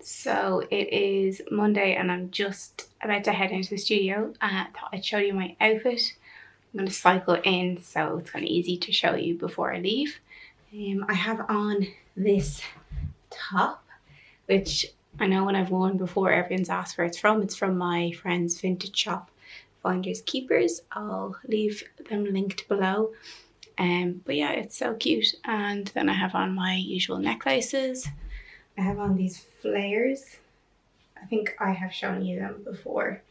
So it is Monday and I'm just about to head into the studio. I thought I'd show you my outfit. I'm going to cycle in, so it's kind of easy to show you before I leave. I have on this top, which I know when I've worn before, everyone's asked where it's from. It's from my friend's vintage shop, Finders Keepers. I'll leave them linked below. But yeah, it's so cute. And then I have on my usual necklaces. I have on these flares. I think I have shown you them before.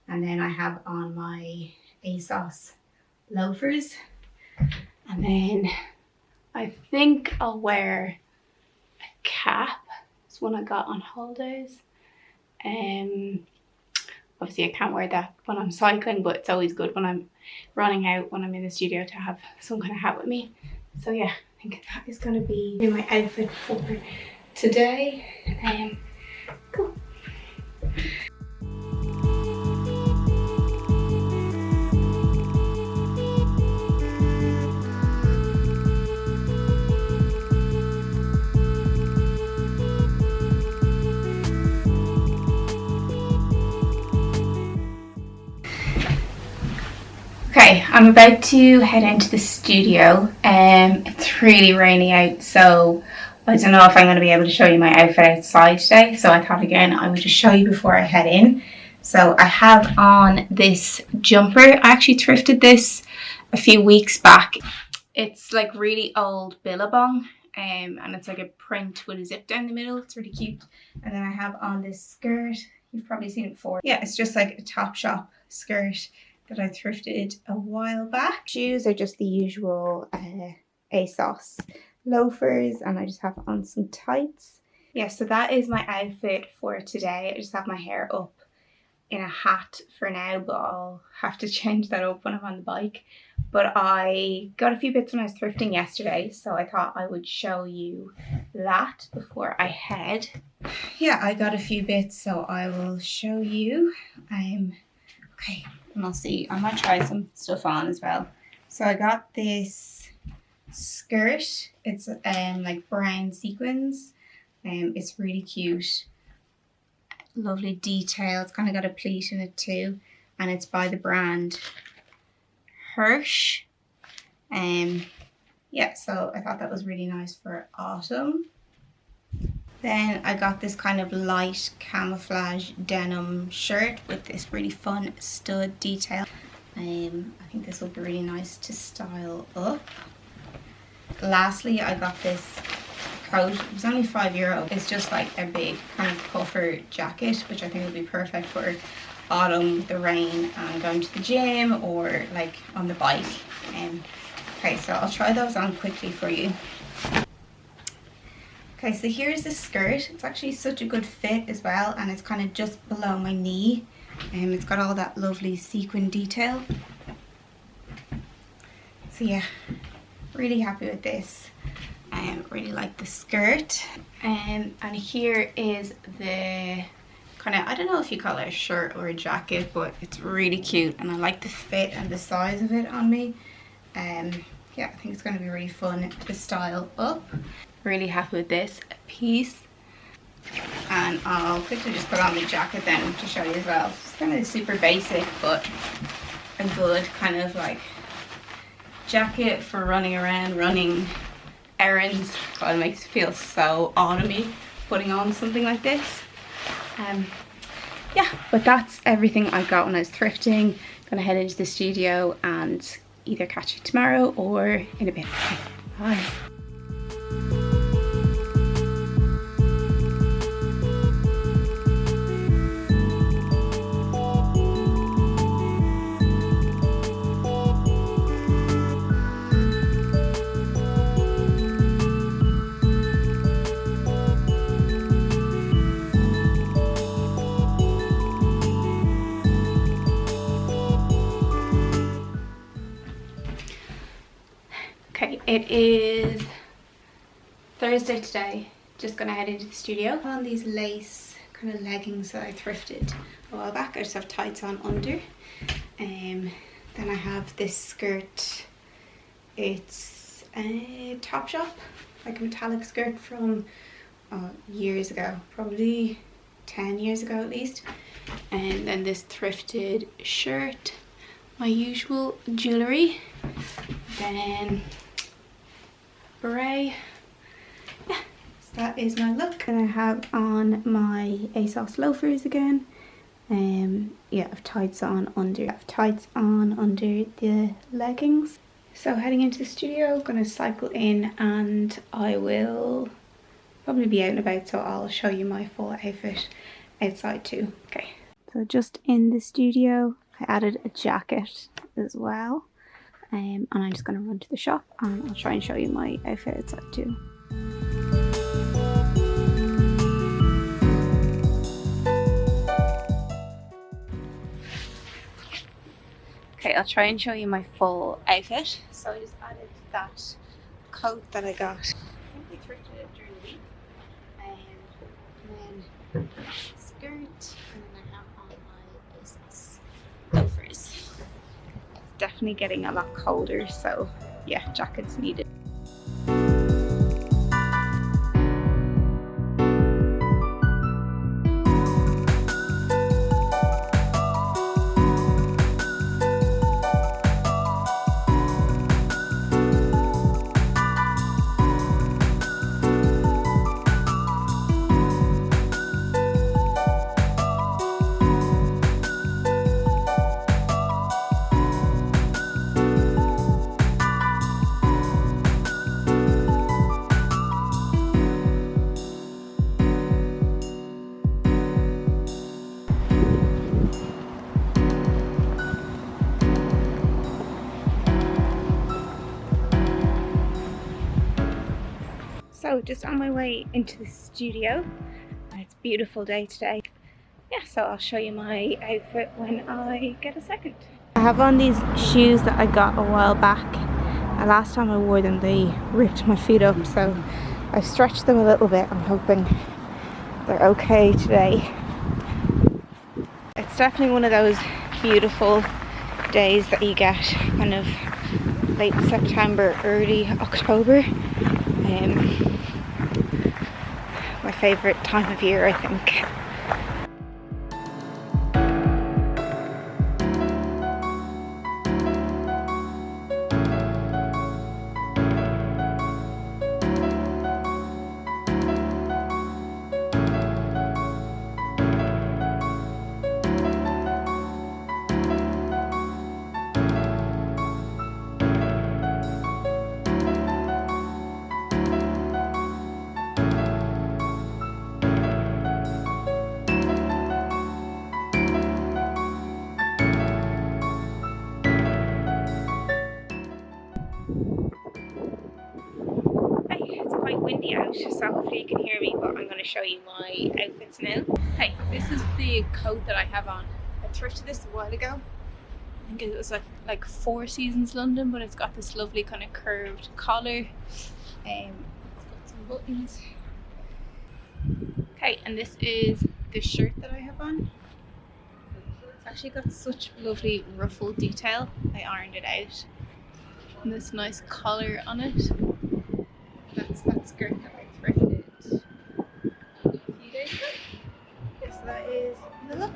And then I have on my ASOS loafers. And then I think I'll wear a cap. It's one I got on holidays. Obviously I can't wear that when I'm cycling, but it's always good when I'm running out, when I'm in the studio, to have some kind of hat with me. So yeah, I think that is going to be my outfit for today. Cool. Okay, I'm about to head into the studio. It's really rainy out, so I don't know if I'm going to be able to show you my outfit outside today. So I thought again I would just show you before I head in. So I have on this jumper. I actually thrifted this a few weeks back. It's like really old Billabong, and it's like a print with a zip down the middle. It's really cute. And then I have on this skirt. You've probably seen it before. Yeah, it's just like a Topshop skirt that I thrifted a while back. Shoes are just the usual ASOS loafers, and I just have on some tights. Yeah, so that is my outfit for today. I just have my hair up in a hat for now, but I'll have to change that up when I'm on the bike. But I got a few bits when I was thrifting yesterday, so I thought I would show you that before I head. Yeah, I got a few bits, so I will show you. Okay, and I'll see. I might try some stuff on as well. So I got this skirt. It's like brown sequins. It's really cute. Lovely detail. It's kind of got a pleat in it too, and it's by the brand Hirsch. Yeah, so I thought that was really nice for autumn. Then I got this kind of light camouflage denim shirt with this really fun stud detail. I think this will be really nice to style up. Lastly, I got this coat. It was only €5. It's just like a big kind of puffer jacket, which I think will be perfect for autumn, the rain, and going to the gym or like on the bike. Okay, so I'll try those on quickly for you. Okay, so here's the skirt. It's actually such a good fit as well, and it's kind of just below my knee. It's got all that lovely sequin detail. So yeah, really happy with this. Really like the skirt. And here is the kind of, I don't know if you call it a shirt or a jacket, but it's really cute, and I like the fit and the size of it on me. Yeah, I think it's going to be really fun to style up. Really happy with this piece. And I'll quickly just put on the jacket then to show you as well. It's kind of super basic, but a good kind of like jacket for running around, running errands. God, it makes me feel so autumny putting on something like this. Yeah, but that's everything I got when I was thrifting. Gonna head into the studio and either catch you tomorrow or in a bit. Okay, bye. Okay, it is Thursday today. Just gonna head into the studio. On these lace kind of leggings that I thrifted a while back. I just have tights on under. Then I have this skirt. It's a Topshop, like a metallic skirt from years ago, probably 10 years ago at least. And then this thrifted shirt, my usual jewellery, then beret. Yeah, so that is my look. And I have on my ASOS loafers again. Yeah, I've tights on under the leggings. So heading into the studio, gonna cycle in and I will probably be out and about, so I'll show you my full outfit outside too. Okay, so just in the studio I added a jacket as well, and I'm just going to run to the shop and I'll try and show you my outfit outside too. Okay, I'll try and show you my full outfit. So I just added that coat that I got. I think they thrifted it during the week. And then skirt, and then I have on my ASOS loafers. It's definitely getting a lot colder, so yeah, jackets needed. So just on my way into the studio, and it's a beautiful day today. Yeah, so I'll show you my outfit when I get a second. I have on these shoes that I got a while back. Last time I wore them they ripped my feet up, so I've stretched them a little bit. I'm hoping they're okay today. It's definitely one of those beautiful days that you get kind of late September, early October. My favourite time of year, I think. Windy out, so hopefully you can hear me, but I'm going to show you my outfits now. Hey, this is the coat that I have on. I thrifted this a while ago. I think it was like Four Seasons London, but it's got this lovely kind of curved collar. It's got some buttons. Okay, and this is the shirt that I have on. It's actually got such lovely ruffle detail. I ironed it out. And this nice collar on it. That's that skirt that I thrifted a few days ago. Yes, that is the look.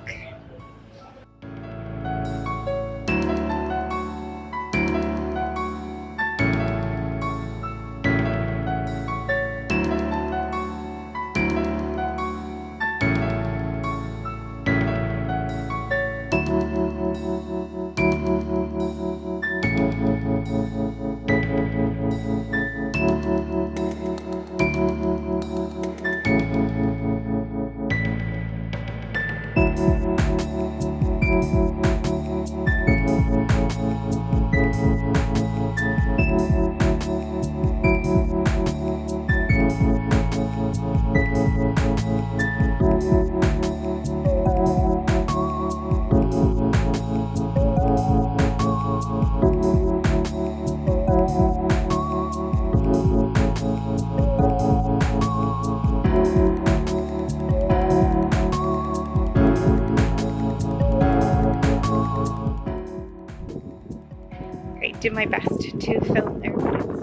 Do my best to film there, but it's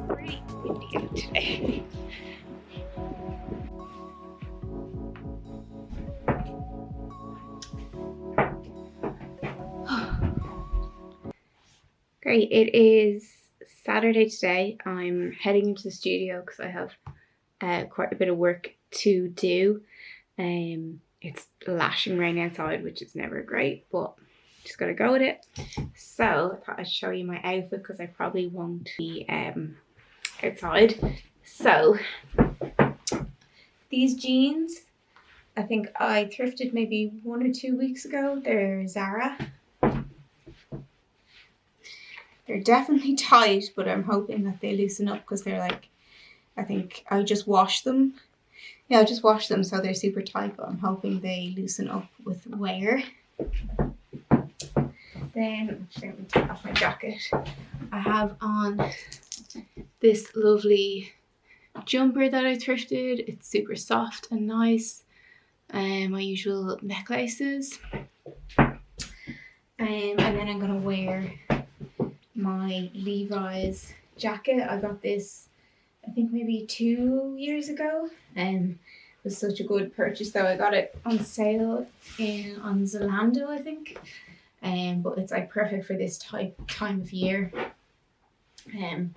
pretty windy out today. Great, it is Saturday today. I'm heading into the studio because I have quite a bit of work to do. It's lashing rain outside, which is never great, but just gotta go with it. So I thought I'd show you my outfit because I probably won't be outside. So these jeans, I think I thrifted maybe 1 or 2 weeks ago. They're Zara. They're definitely tight, but I'm hoping that they loosen up because they're like, I think I just washed them. Yeah, I just washed them, so they're super tight, but I'm hoping they loosen up with wear. Then, let me take off my jacket. I have on this lovely jumper that I thrifted. It's super soft and nice. My usual necklaces. And then I'm going to wear my Levi's jacket. I got this, I think maybe 2 years ago. It was such a good purchase though. I got it on sale on Zalando, I think. But it's like perfect for this time of year. And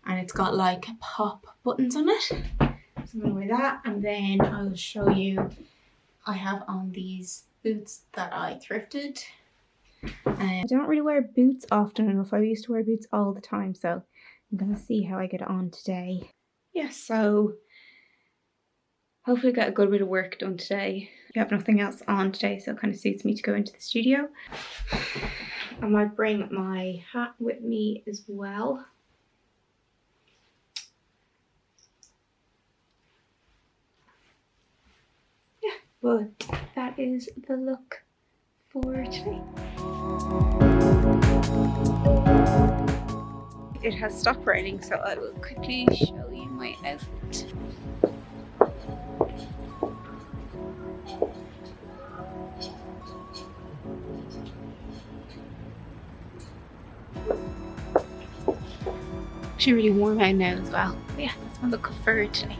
it's got like pop buttons on it. So I'm gonna wear that, and then I'll show you. I have on these boots that I thrifted. I don't really wear boots often enough. I used to wear boots all the time, so I'm gonna see how I get on today. Yeah, so hopefully get a good bit of work done today. I have nothing else on today, so it kind of suits me to go into the studio. I might bring my hat with me as well. Yeah, but that is the look for today. It has stopped raining, so I will quickly show you my outfit. Actually really warm out now as well. But yeah, that's my look for today.